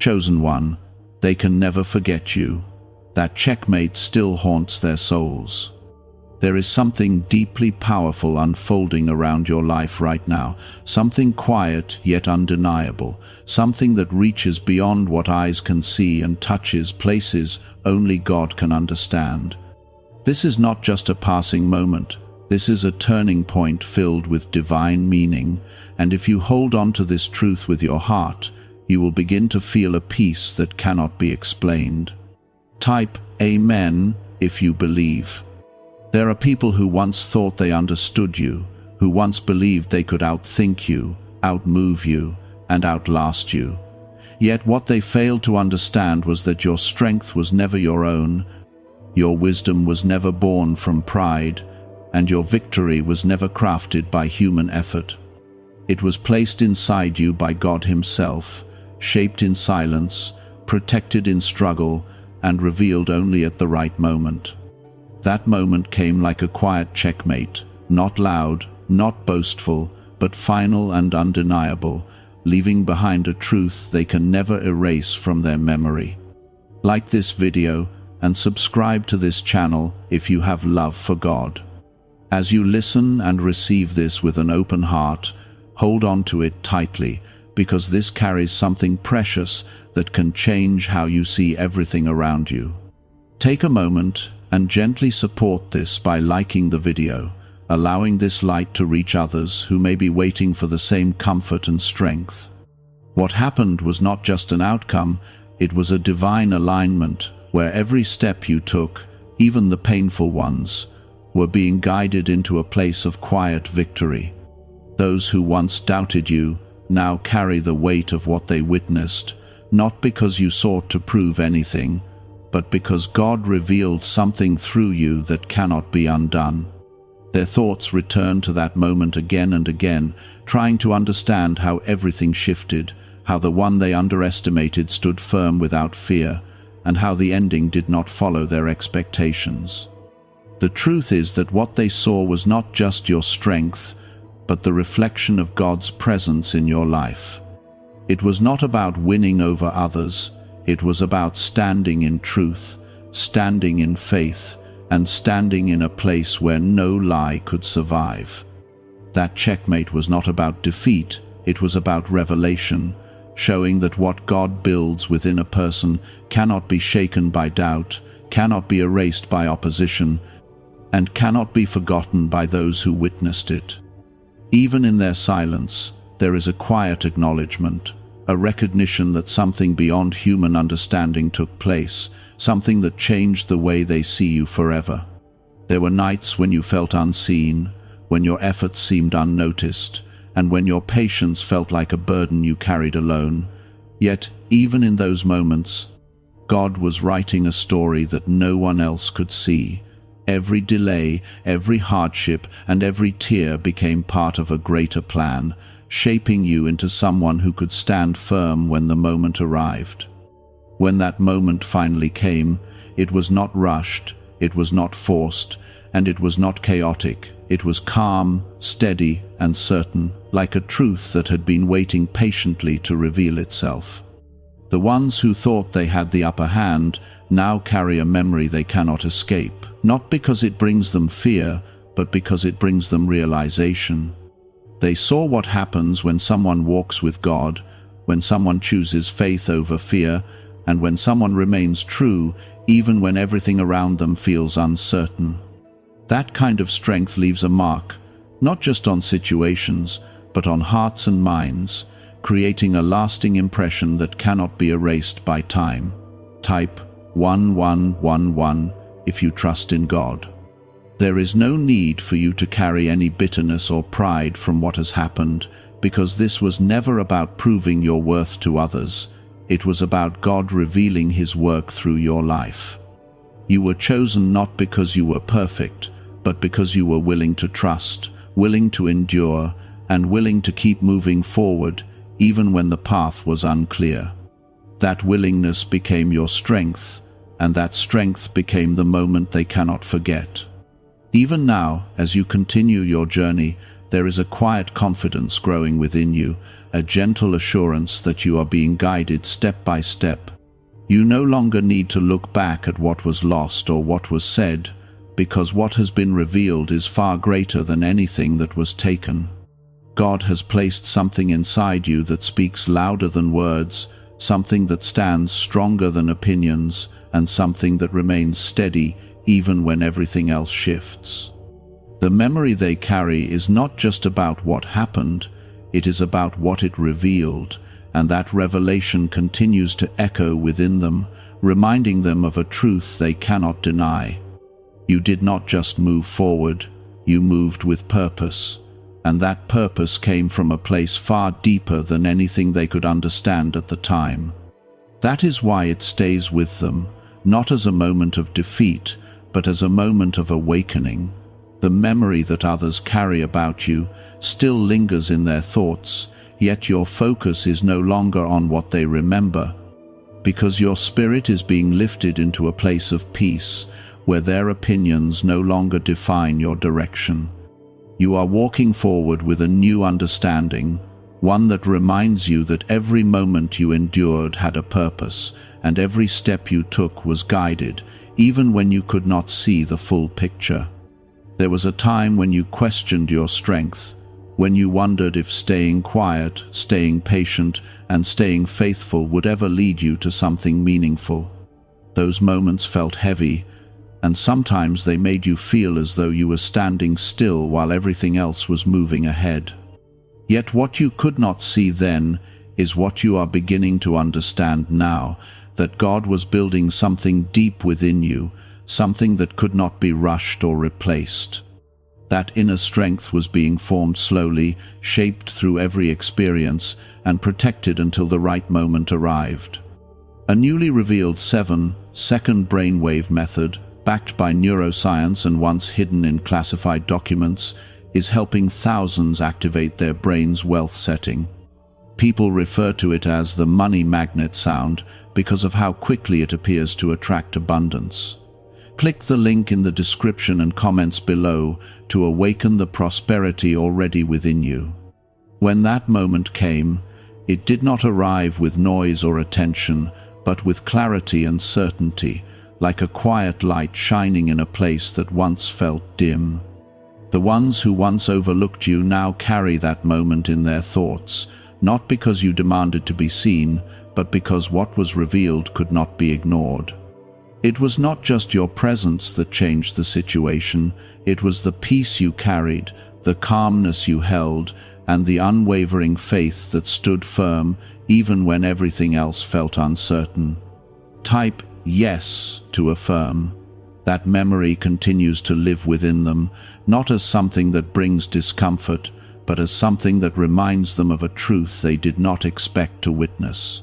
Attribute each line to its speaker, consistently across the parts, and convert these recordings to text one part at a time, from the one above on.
Speaker 1: Chosen one, they can never forget you. That checkmate still haunts their souls. There is something deeply powerful unfolding around your life right now, something quiet yet undeniable, something that reaches beyond what eyes can see and touches places only God can understand. This is not just a passing moment. This is a turning point filled with divine meaning, and if you hold on to this truth with your heart, you will begin to feel a peace that cannot be explained. Type Amen if you believe. There are people who once thought they understood you, who once believed they could outthink you, outmove you, and outlast you. Yet what they failed to understand was that your strength was never your own, your wisdom was never born from pride, and your victory was never crafted by human effort. It was placed inside you by God Himself, shaped in silence, protected in struggle, and revealed only at the right moment. That moment came like a quiet checkmate, not loud, not boastful, but final and undeniable, leaving behind a truth they can never erase from their memory. Like this video and subscribe to this channel if you have love for God. As you listen and receive this with an open heart, hold on to it tightly, because this carries something precious that can change how you see everything around you. Take a moment and gently support this by liking the video, allowing this light to reach others who may be waiting for the same comfort and strength. What happened was not just an outcome, it was a divine alignment where every step you took, even the painful ones, were being guided into a place of quiet victory. Those who once doubted you now carry the weight of what they witnessed, not because you sought to prove anything, but because God revealed something through you that cannot be undone. Their thoughts return to that moment again and again, trying to understand how everything shifted, how the one they underestimated stood firm without fear, and how the ending did not follow their expectations. The truth is that what they saw was not just your strength, but the reflection of God's presence in your life. It was not about winning over others. It was about standing in truth, standing in faith, and standing in a place where no lie could survive. That checkmate was not about defeat, it was about revelation, showing that what God builds within a person cannot be shaken by doubt, cannot be erased by opposition, and cannot be forgotten by those who witnessed it. Even in their silence, there is a quiet acknowledgement, a recognition that something beyond human understanding took place, something that changed the way they see you forever. There were nights when you felt unseen, when your efforts seemed unnoticed, and when your patience felt like a burden you carried alone. Yet, even in those moments, God was writing a story that no one else could see. Every delay, every hardship, and every tear became part of a greater plan, shaping you into someone who could stand firm when the moment arrived. When that moment finally came, it was not rushed, it was not forced, and it was not chaotic. It was calm, steady, and certain, like a truth that had been waiting patiently to reveal itself. The ones who thought they had the upper hand now carry a memory they cannot escape, not because it brings them fear, but because it brings them realization. They saw what happens when someone walks with God, when someone chooses faith over fear, and when someone remains true, even when everything around them feels uncertain. That kind of strength leaves a mark, not just on situations, but on hearts and minds, creating a lasting impression that cannot be erased by time. Type 1111 if you trust in God. There is no need for you to carry any bitterness or pride from what has happened, because this was never about proving your worth to others. It was about God revealing His work through your life. You were chosen not because you were perfect, but because you were willing to trust, willing to endure, and willing to keep moving forward, even when the path was unclear. That willingness became your strength, and that strength became the moment they cannot forget. Even now, as you continue your journey, there is a quiet confidence growing within you, a gentle assurance that you are being guided step by step. You no longer need to look back at what was lost or what was said, because what has been revealed is far greater than anything that was taken. God has placed something inside you that speaks louder than words, something that stands stronger than opinions, and something that remains steady even when everything else shifts. The memory they carry is not just about what happened, it is about what it revealed, and that revelation continues to echo within them, reminding them of a truth they cannot deny. You did not just move forward, you moved with purpose, and that purpose came from a place far deeper than anything they could understand at the time. That is why it stays with them, not as a moment of defeat, but as a moment of awakening. The memory that others carry about you still lingers in their thoughts, yet your focus is no longer on what they remember, because your spirit is being lifted into a place of peace, where their opinions no longer define your direction. You are walking forward with a new understanding, one that reminds you that every moment you endured had a purpose, and every step you took was guided, even when you could not see the full picture. There was a time when you questioned your strength, when you wondered if staying quiet, staying patient, and staying faithful would ever lead you to something meaningful. Those moments felt heavy, and sometimes they made you feel as though you were standing still while everything else was moving ahead. Yet what you could not see then is what you are beginning to understand now, that God was building something deep within you, something that could not be rushed or replaced. That inner strength was being formed slowly, shaped through every experience, and protected until the right moment arrived. A newly revealed 7-second brainwave method, backed by neuroscience and once hidden in classified documents, is helping thousands activate their brain's wealth setting. People refer to it as the money magnet sound because of how quickly it appears to attract abundance. Click the link in the description and comments below to awaken the prosperity already within you. When that moment came, it did not arrive with noise or attention, but with clarity and certainty, like a quiet light shining in a place that once felt dim. The ones who once overlooked you now carry that moment in their thoughts, not because you demanded to be seen, but because what was revealed could not be ignored. It was not just your presence that changed the situation, it was the peace you carried, the calmness you held, and the unwavering faith that stood firm even when everything else felt uncertain. Type yes to affirm. That memory continues to live within them, not as something that brings discomfort, but as something that reminds them of a truth they did not expect to witness.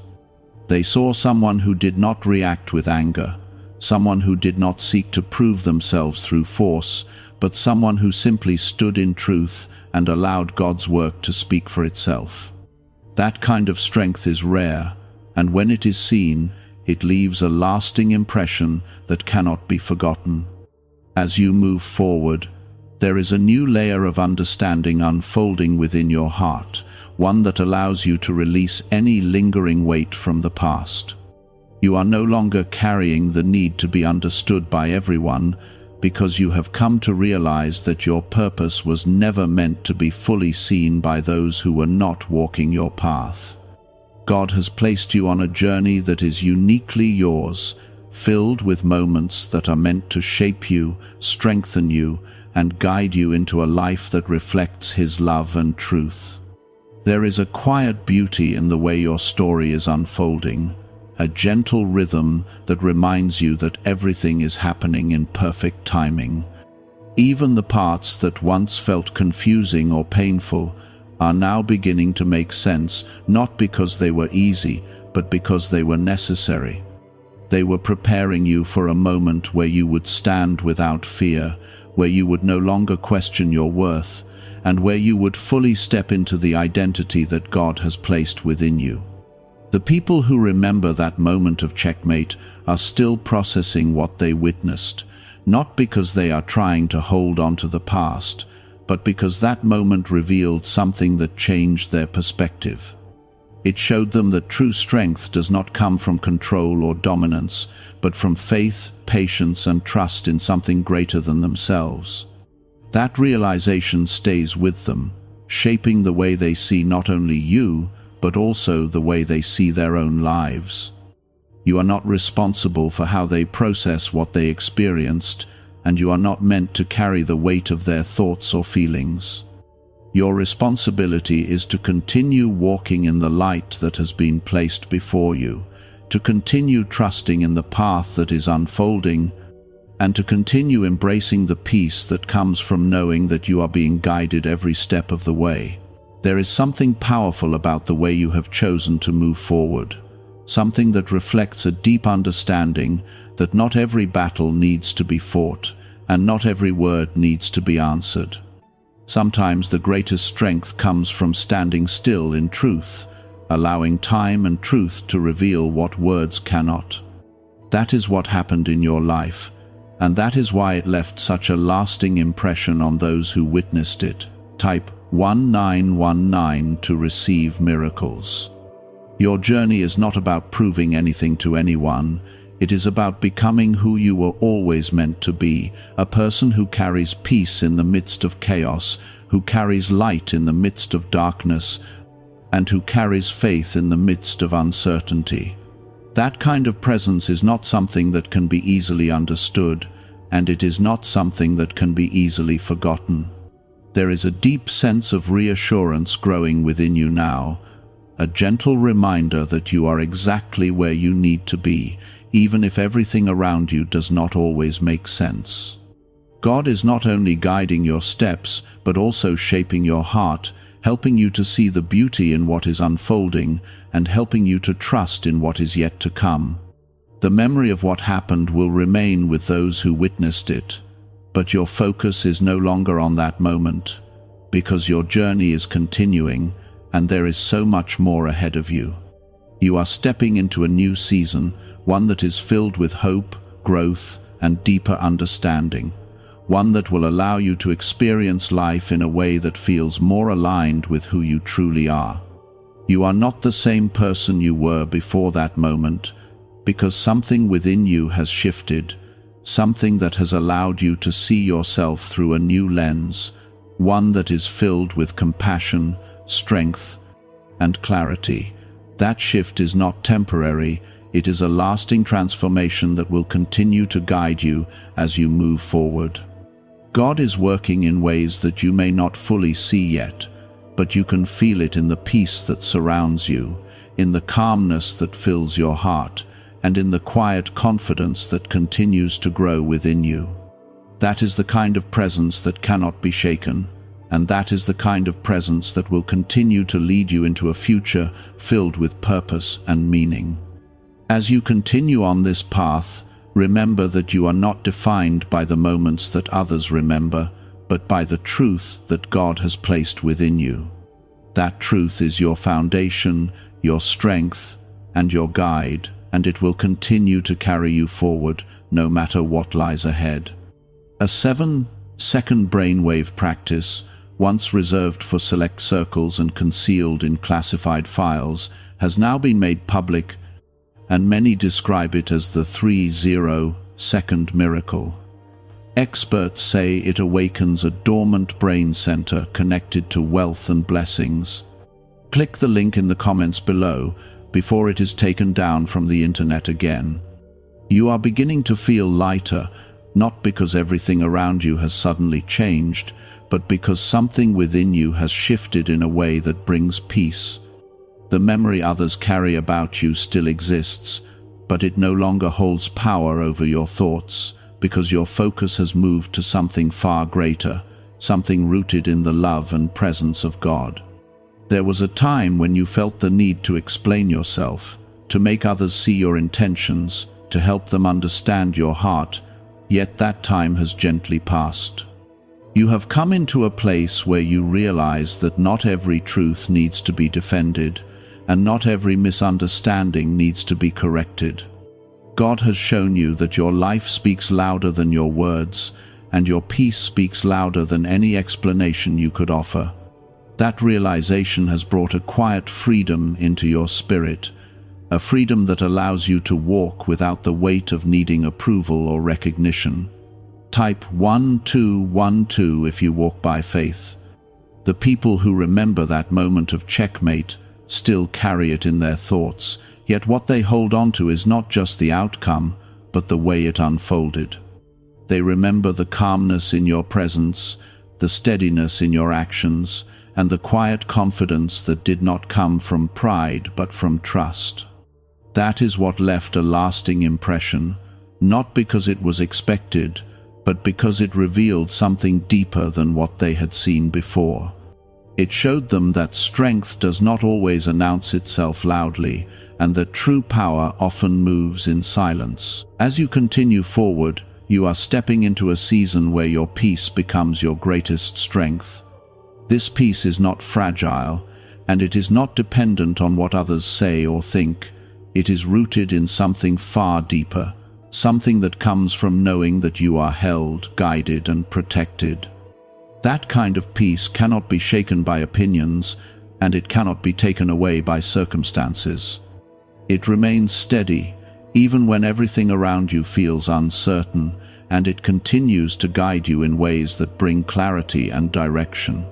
Speaker 1: They saw someone who did not react with anger, someone who did not seek to prove themselves through force, but someone who simply stood in truth and allowed God's work to speak for itself. That kind of strength is rare, and when it is seen, it leaves a lasting impression that cannot be forgotten. As you move forward, there is a new layer of understanding unfolding within your heart, one that allows you to release any lingering weight from the past. You are no longer carrying the need to be understood by everyone, because you have come to realize that your purpose was never meant to be fully seen by those who were not walking your path. God has placed you on a journey that is uniquely yours, filled with moments that are meant to shape you, strengthen you, and guide you into a life that reflects His love and truth. There is a quiet beauty in the way your story is unfolding, a gentle rhythm that reminds you that everything is happening in perfect timing. Even the parts that once felt confusing or painful are now beginning to make sense, not because they were easy, but because they were necessary. They were preparing you for a moment where you would stand without fear, where you would no longer question your worth, and where you would fully step into the identity that God has placed within you. The people who remember that moment of checkmate are still processing what they witnessed, not because they are trying to hold on to the past, but because that moment revealed something that changed their perspective. It showed them that true strength does not come from control or dominance, but from faith, patience, and trust in something greater than themselves. That realization stays with them, shaping the way they see not only you, but also the way they see their own lives. You are not responsible for how they process what they experienced, and you are not meant to carry the weight of their thoughts or feelings. Your responsibility is to continue walking in the light that has been placed before you, to continue trusting in the path that is unfolding, and to continue embracing the peace that comes from knowing that you are being guided every step of the way. There is something powerful about the way you have chosen to move forward, something that reflects a deep understanding that not every battle needs to be fought, and not every word needs to be answered. Sometimes the greatest strength comes from standing still in truth, allowing time and truth to reveal what words cannot. That is what happened in your life, and that is why it left such a lasting impression on those who witnessed it. Type 1919 to receive miracles. Your journey is not about proving anything to anyone. It is about becoming who you were always meant to be, a person who carries peace in the midst of chaos, who carries light in the midst of darkness, and who carries faith in the midst of uncertainty. That kind of presence is not something that can be easily understood, and it is not something that can be easily forgotten. There is a deep sense of reassurance growing within you now, a gentle reminder that you are exactly where you need to be, even if everything around you does not always make sense. God is not only guiding your steps, but also shaping your heart, helping you to see the beauty in what is unfolding, and helping you to trust in what is yet to come. The memory of what happened will remain with those who witnessed it, but your focus is no longer on that moment, because your journey is continuing, and there is so much more ahead of you. You are stepping into a new season, one that is filled with hope, growth, and deeper understanding, one that will allow you to experience life in a way that feels more aligned with who you truly are. You are not the same person you were before that moment, because something within you has shifted, something that has allowed you to see yourself through a new lens, one that is filled with compassion, strength, and clarity. That shift is not temporary, it is a lasting transformation that will continue to guide you as you move forward. God is working in ways that you may not fully see yet, but you can feel it in the peace that surrounds you, in the calmness that fills your heart, and in the quiet confidence that continues to grow within you. That is the kind of presence that cannot be shaken, and that is the kind of presence that will continue to lead you into a future filled with purpose and meaning. As you continue on this path, remember that you are not defined by the moments that others remember, but by the truth that God has placed within you. That truth is your foundation, your strength, and your guide, and it will continue to carry you forward no matter what lies ahead. A 7-second brainwave practice, once reserved for select circles and concealed in classified files, has now been made public, and many describe it as the 30-second miracle. Experts say it awakens a dormant brain center connected to wealth and blessings. Click the link in the comments below before it is taken down from the internet again. You are beginning to feel lighter, not because everything around you has suddenly changed, but because something within you has shifted in a way that brings peace. The memory others carry about you still exists, but it no longer holds power over your thoughts, because your focus has moved to something far greater, something rooted in the love and presence of God. There was a time when you felt the need to explain yourself, to make others see your intentions, to help them understand your heart, yet that time has gently passed. You have come into a place where you realize that not every truth needs to be defended, and not every misunderstanding needs to be corrected. God has shown you that your life speaks louder than your words, and your peace speaks louder than any explanation you could offer. That realization has brought a quiet freedom into your spirit, a freedom that allows you to walk without the weight of needing approval or recognition. Type 1212 if you walk by faith. The people who remember that moment of checkmate still carry it in their thoughts, yet what they hold on to is not just the outcome, but the way it unfolded. They remember the calmness in your presence, the steadiness in your actions, and the quiet confidence that did not come from pride but from trust. That is what left a lasting impression, not because it was expected, but because it revealed something deeper than what they had seen before. It showed them that strength does not always announce itself loudly, and that true power often moves in silence. As you continue forward, you are stepping into a season where your peace becomes your greatest strength. This peace is not fragile, and it is not dependent on what others say or think. It is rooted in something far deeper, something that comes from knowing that you are held, guided, and protected. That kind of peace cannot be shaken by opinions, and it cannot be taken away by circumstances. It remains steady, even when everything around you feels uncertain, and it continues to guide you in ways that bring clarity and direction.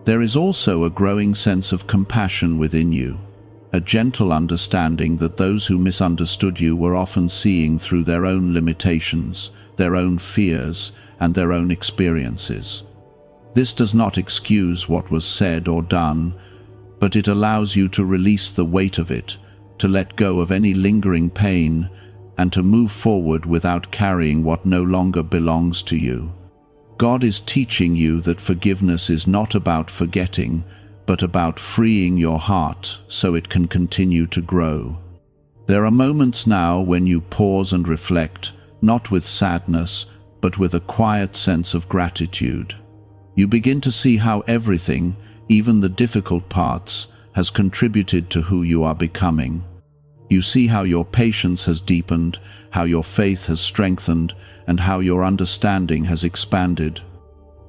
Speaker 1: There is also a growing sense of compassion within you, a gentle understanding that those who misunderstood you were often seeing through their own limitations, their own fears, and their own experiences. This does not excuse what was said or done, but it allows you to release the weight of it, to let go of any lingering pain, and to move forward without carrying what no longer belongs to you. God is teaching you that forgiveness is not about forgetting, but about freeing your heart so it can continue to grow. There are moments now when you pause and reflect, not with sadness, but with a quiet sense of gratitude. You begin to see how everything, even the difficult parts, has contributed to who you are becoming. You see how your patience has deepened, how your faith has strengthened, and how your understanding has expanded.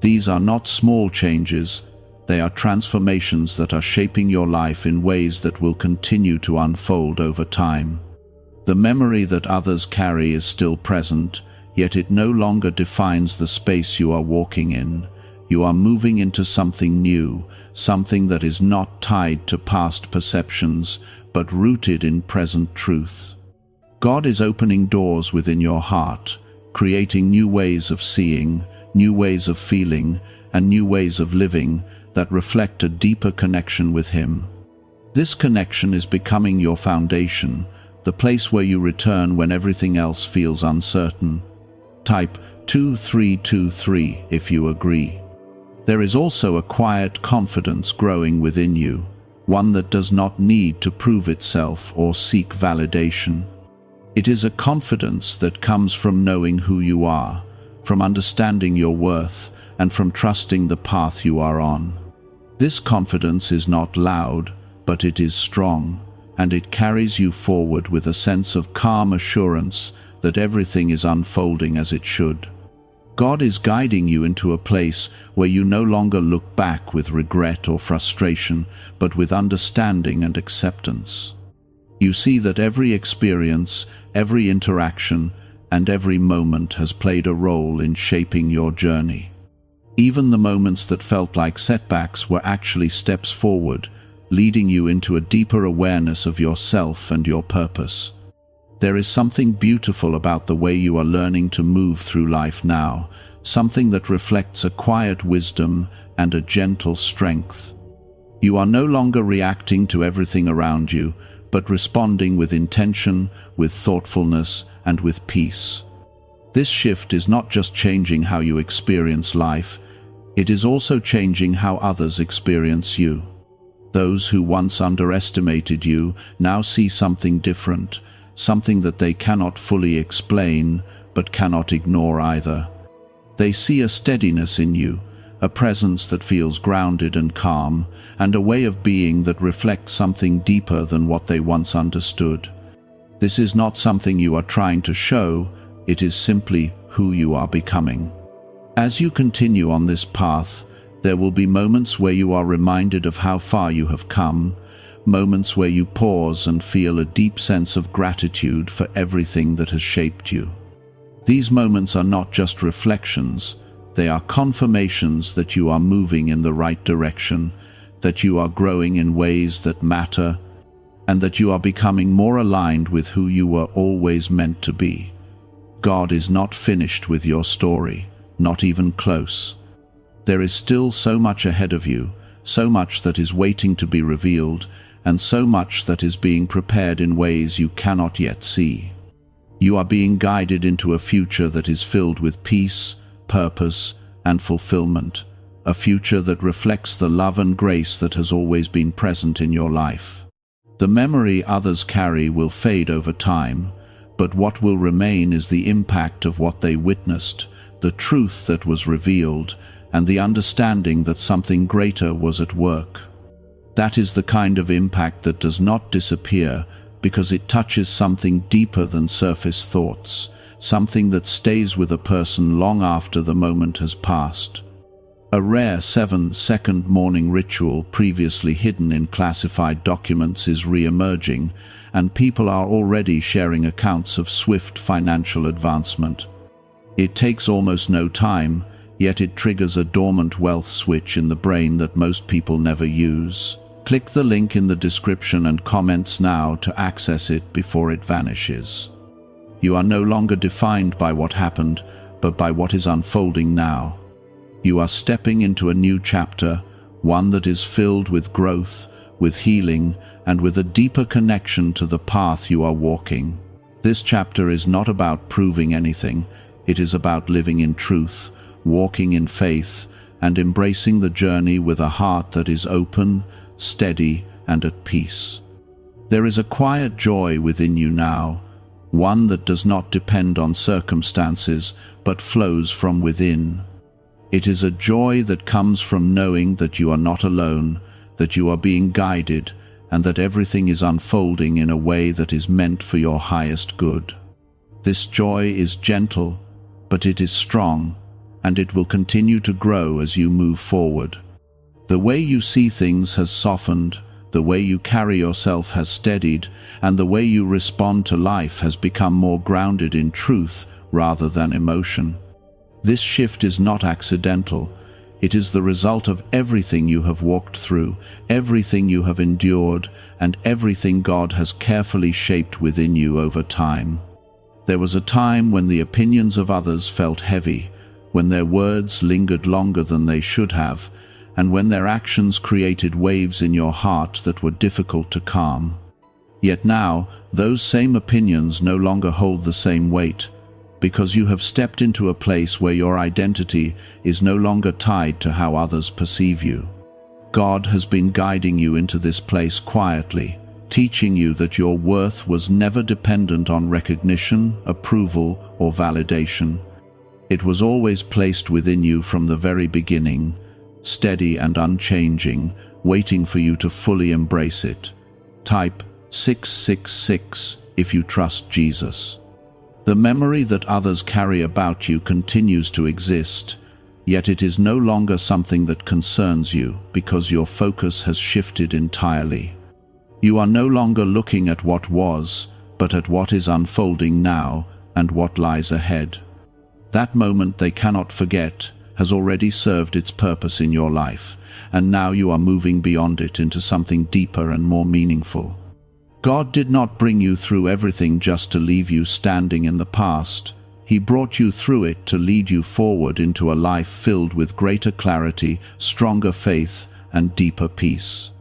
Speaker 1: These are not small changes. They are transformations that are shaping your life in ways that will continue to unfold over time. The memory that others carry is still present, yet it no longer defines the space you are walking in. You are moving into something new, something that is not tied to past perceptions, but rooted in present truth. God is opening doors within your heart, creating new ways of seeing, new ways of feeling, and new ways of living that reflect a deeper connection with Him. This connection is becoming your foundation, the place where you return when everything else feels uncertain. Type 2323 if you agree. There is also a quiet confidence growing within you, one that does not need to prove itself or seek validation. It is a confidence that comes from knowing who you are, from understanding your worth, and from trusting the path you are on. This confidence is not loud, but it is strong, and it carries you forward with a sense of calm assurance that everything is unfolding as it should. God is guiding you into a place where you no longer look back with regret or frustration, but with understanding and acceptance. You see that every experience, every interaction, and every moment has played a role in shaping your journey. Even the moments that felt like setbacks were actually steps forward, leading you into a deeper awareness of yourself and your purpose. There is something beautiful about the way you are learning to move through life now, something that reflects a quiet wisdom and a gentle strength. You are no longer reacting to everything around you, but responding with intention, with thoughtfulness, and with peace. This shift is not just changing how you experience life, it is also changing how others experience you. Those who once underestimated you now see something different, something that they cannot fully explain, but cannot ignore either. They see a steadiness in you, a presence that feels grounded and calm, and a way of being that reflects something deeper than what they once understood. This is not something you are trying to show, it is simply who you are becoming. As you continue on this path, There will be moments where you are reminded of how far you have come, moments where you pause and feel a deep sense of gratitude for everything that has shaped you. These moments are not just reflections, they are confirmations that you are moving in the right direction, that you are growing in ways that matter, and that you are becoming more aligned with who you were always meant to be. God is not finished with your story, not even close. There is still so much ahead of you, so much that is waiting to be revealed, and so much that is being prepared in ways you cannot yet see. You are being guided into a future that is filled with peace, purpose, and fulfillment, a future that reflects the love and grace that has always been present in your life. The memory others carry will fade over time, but what will remain is the impact of what they witnessed, the truth that was revealed, and the understanding that something greater was at work. That is the kind of impact that does not disappear because it touches something deeper than surface thoughts, something that stays with a person long after the moment has passed. A rare 7-second morning ritual previously hidden in classified documents is re-emerging, and people are already sharing accounts of swift financial advancement. It takes almost no time, yet it triggers a dormant wealth switch in the brain that most people never use. Click the link in the description and comments now to access it before it vanishes. You are no longer defined by what happened, but by what is unfolding now. You are stepping into a new chapter, one that is filled with growth, with healing, and with a deeper connection to the path you are walking. This chapter is not about proving anything, it is about living in truth, walking in faith, and embracing the journey with a heart that is open, steady, and at peace. There is a quiet joy within you now, one that does not depend on circumstances, but flows from within. It is a joy that comes from knowing that you are not alone, that you are being guided, and that everything is unfolding in a way that is meant for your highest good. This joy is gentle, but it is strong, and it will continue to grow as you move forward. The way you see things has softened, the way you carry yourself has steadied, and the way you respond to life has become more grounded in truth rather than emotion. This shift is not accidental. It is the result of everything you have walked through, everything you have endured, and everything God has carefully shaped within you over time. There was a time when the opinions of others felt heavy, when their words lingered longer than they should have, and when their actions created waves in your heart that were difficult to calm. Yet now, those same opinions no longer hold the same weight, because you have stepped into a place where your identity is no longer tied to how others perceive you. God has been guiding you into this place quietly, teaching you that your worth was never dependent on recognition, approval, or validation. It was always placed within you from the very beginning, steady and unchanging, waiting for you to fully embrace it. Type 666 if you trust Jesus. The memory that others carry about you continues to exist, yet it is no longer something that concerns you because your focus has shifted entirely. You are no longer looking at what was, but at what is unfolding now and what lies ahead. That moment they cannot forget has already served its purpose in your life, and now you are moving beyond it into something deeper and more meaningful. God did not bring you through everything just to leave you standing in the past. He brought you through it to lead you forward into a life filled with greater clarity, stronger faith, and deeper peace.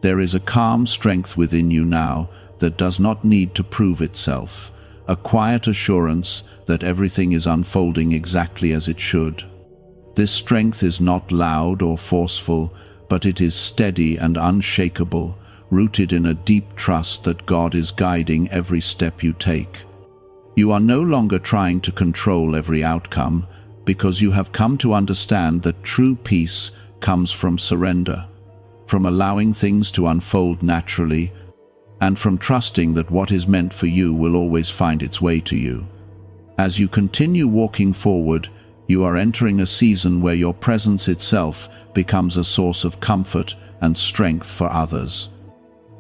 Speaker 1: There is a calm strength within you now that does not need to prove itself, a quiet assurance that everything is unfolding exactly as it should. This strength is not loud or forceful, but it is steady and unshakable, rooted in a deep trust that God is guiding every step you take. You are no longer trying to control every outcome, because you have come to understand that true peace comes from surrender, from allowing things to unfold naturally, and from trusting that what is meant for you will always find its way to you. As you continue walking forward, You are entering a season where your presence itself becomes a source of comfort and strength for others.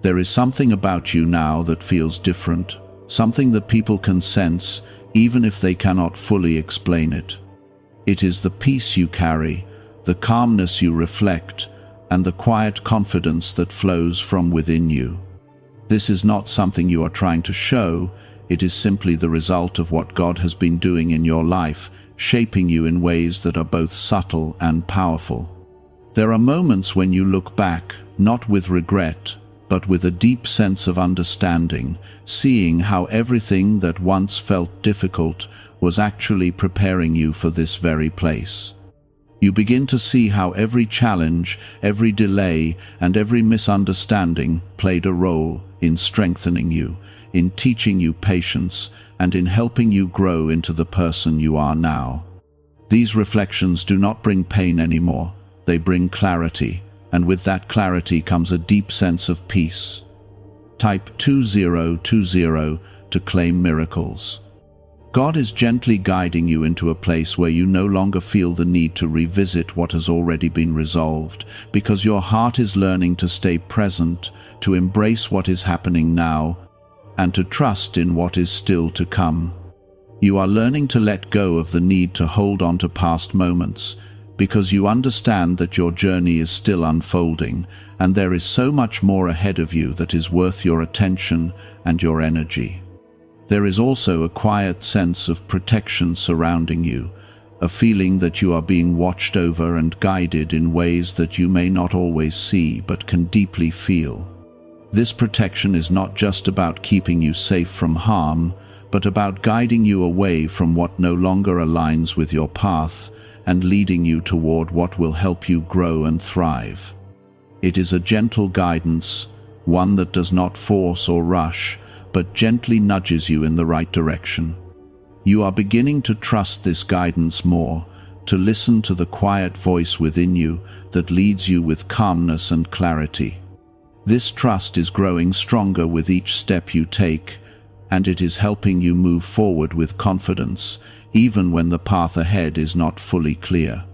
Speaker 1: There is something about you now that feels different, something that people can sense, even if they cannot fully explain it. It is the peace you carry, the calmness you reflect, and the quiet confidence that flows from within you. This is not something you are trying to show, it is simply the result of what God has been doing in your life, shaping you in ways that are both subtle and powerful. There are moments when you look back, not with regret, but with a deep sense of understanding, seeing how everything that once felt difficult was actually preparing you for this very place. You begin to see how every challenge, every delay, and every misunderstanding played a role in strengthening you, in teaching you patience, and in helping you grow into the person you are now. These reflections do not bring pain anymore, they bring clarity, and with that clarity comes a deep sense of peace. Type 2020 to claim miracles. God is gently guiding you into a place where you no longer feel the need to revisit what has already been resolved, because your heart is learning to stay present, to embrace what is happening now, and to trust in what is still to come. You are learning to let go of the need to hold on to past moments, because you understand that your journey is still unfolding, and there is so much more ahead of you that is worth your attention and your energy. There is also a quiet sense of protection surrounding you, a feeling that you are being watched over and guided in ways that you may not always see but can deeply feel. This protection is not just about keeping you safe from harm, but about guiding you away from what no longer aligns with your path and leading you toward what will help you grow and thrive. It is a gentle guidance, one that does not force or rush, but gently nudges you in the right direction. You are beginning to trust this guidance more, to listen to the quiet voice within you that leads you with calmness and clarity. This trust is growing stronger with each step you take, and it is helping you move forward with confidence, even when the path ahead is not fully clear.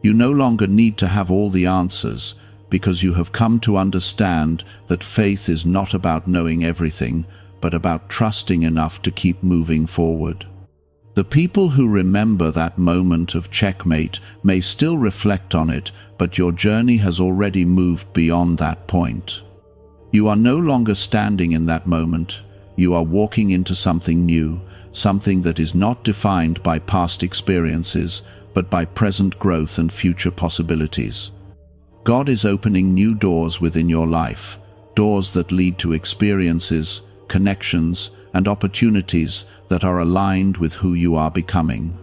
Speaker 1: You no longer need to have all the answers, because you have come to understand that faith is not about knowing everything, but about trusting enough to keep moving forward. The people who remember that moment of checkmate may still reflect on it, but your journey has already moved beyond that point. You are no longer standing in that moment. You are walking into something new, something that is not defined by past experiences, but by present growth and future possibilities. God is opening new doors within your life, doors that lead to experiences, connections, and opportunities that are aligned with who you are becoming.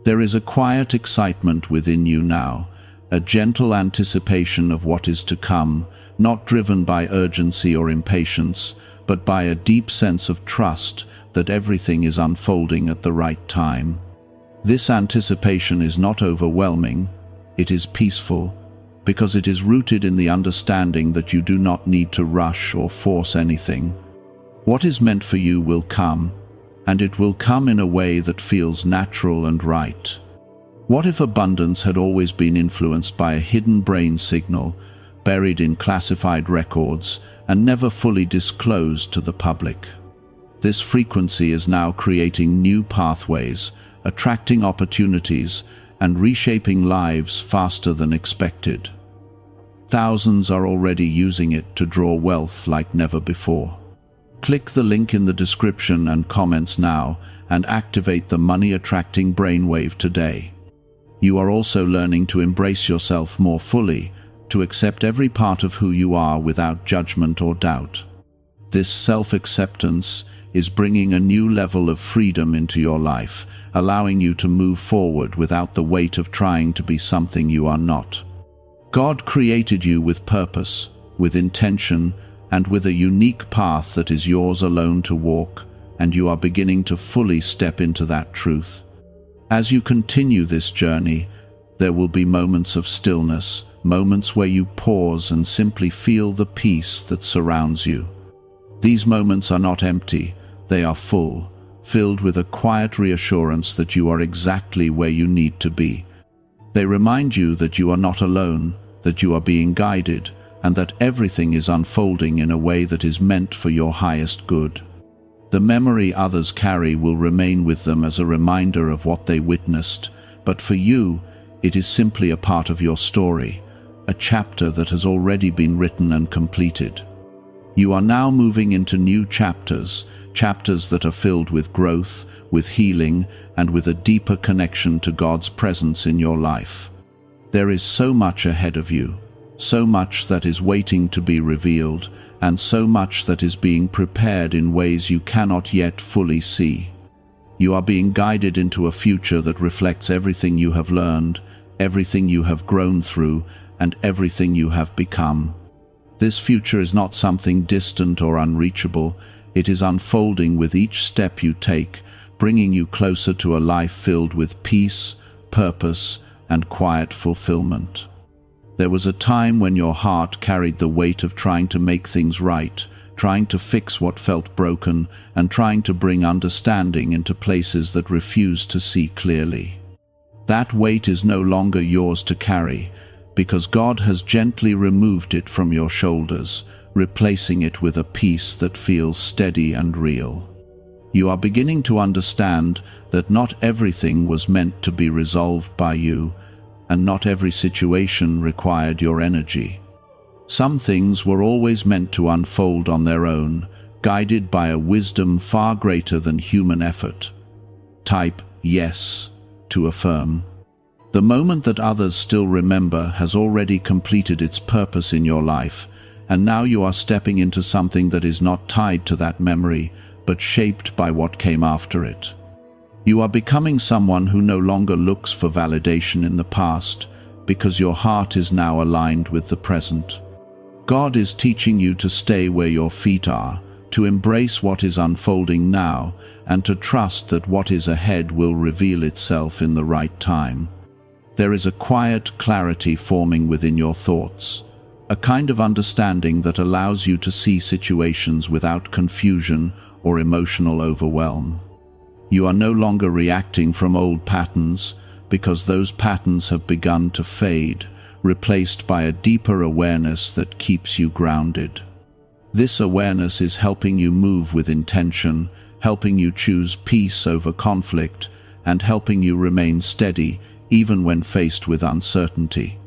Speaker 1: There is a quiet excitement within you now, a gentle anticipation of what is to come, not driven by urgency or impatience, but by a deep sense of trust that everything is unfolding at the right time. This anticipation is not overwhelming, it is peaceful, because it is rooted in the understanding that you do not need to rush or force anything. What is meant for you will come, and it will come in a way that feels natural and right. What if abundance had always been influenced by a hidden brain signal, buried in classified records, and never fully disclosed to the public? This frequency is now creating new pathways, attracting opportunities, and reshaping lives faster than expected. Thousands are already using it to draw wealth like never before. Click the link in the description and comments now and activate the money-attracting brainwave today. You are also learning to embrace yourself more fully, to accept every part of who you are without judgment or doubt. This self-acceptance is bringing a new level of freedom into your life, allowing you to move forward without the weight of trying to be something you are not. God created you with purpose, with intention, and with a unique path that is yours alone to walk, and you are beginning to fully step into that truth. As you continue this journey, there will be moments of stillness, moments where you pause and simply feel the peace that surrounds you. These moments are not empty, they are full filled with a quiet reassurance that you are exactly where you need to be. They remind you that you are not alone, that you are being guided, and that everything is unfolding in a way that is meant for your highest good. The memory others carry will remain with them as a reminder of what they witnessed, but for you, it is simply a part of your story, a chapter that has already been written and completed. You are now moving into new chapters, chapters that are filled with growth, with healing, and with a deeper connection to God's presence in your life. There is so much ahead of you, so much that is waiting to be revealed, and so much that is being prepared in ways you cannot yet fully see. You are being guided into a future that reflects everything you have learned, everything you have grown through, and everything you have become. This future is not something distant or unreachable. It is unfolding with each step you take, bringing you closer to a life filled with peace, purpose, and quiet fulfillment. There was a time when your heart carried the weight of trying to make things right, trying to fix what felt broken, and trying to bring understanding into places that refused to see clearly. That weight is no longer yours to carry, because God has gently removed it from your shoulders, replacing it with a peace that feels steady and real. You are beginning to understand that not everything was meant to be resolved by you, and not every situation required your energy. Some things were always meant to unfold on their own, guided by a wisdom far greater than human effort. Type yes to affirm. The moment that others still remember has already completed its purpose in your life, and now you are stepping into something that is not tied to that memory, but shaped by what came after it. You are becoming someone who no longer looks for validation in the past, because your heart is now aligned with the present. God is teaching you to stay where your feet are, to embrace what is unfolding now, and to trust that what is ahead will reveal itself in the right time. There is a quiet clarity forming within your thoughts, a kind of understanding that allows you to see situations without confusion or emotional overwhelm. You are no longer reacting from old patterns, because those patterns have begun to fade, replaced by a deeper awareness that keeps you grounded. This awareness is helping you move with intention, helping you choose peace over conflict, and helping you remain steady even when faced with uncertainty.